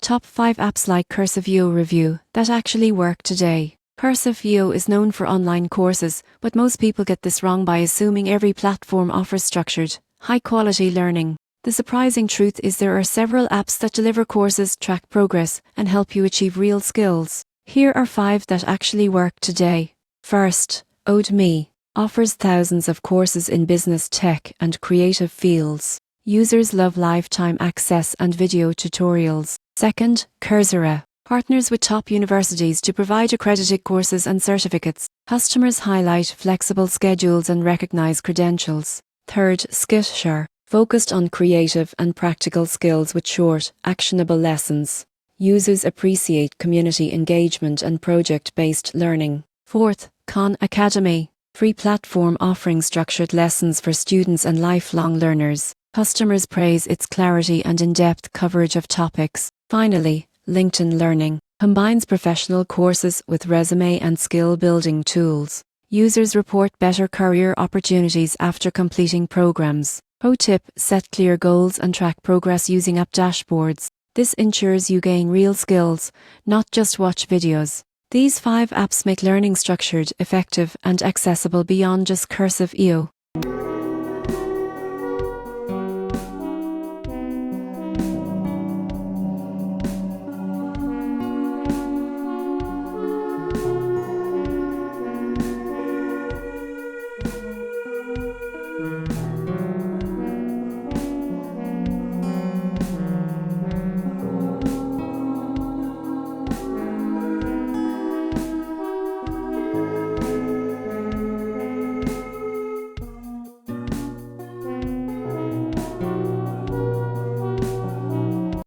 Top 5 apps like Coursivio review that actually work today. Coursivio is known for online courses, but most people get this wrong by assuming every platform offers structured, high-quality learning. The surprising truth is there are several apps that deliver courses, track progress, and help you achieve real skills. Here are 5 that actually work today. First, Udemy offers thousands of courses in business, tech, and creative fields. Users love lifetime access and video tutorials. Second, Coursera partners with top universities to provide accredited courses and certificates. Customers highlight flexible schedules and recognize credentials. Third, Skillshare focused on creative and practical skills with short, actionable lessons. Users appreciate community engagement and project-based learning. Fourth, Khan Academy free platform offering structured lessons for students and lifelong learners. Customers praise its clarity and in-depth coverage of topics. Finally, LinkedIn Learning combines professional courses with resume and skill-building tools. Users report better career opportunities after completing programs. Pro tip: set clear goals and track progress using app dashboards. This ensures you gain real skills, not just watch videos. These 5 apps make learning structured, effective, and accessible beyond just Coursivio.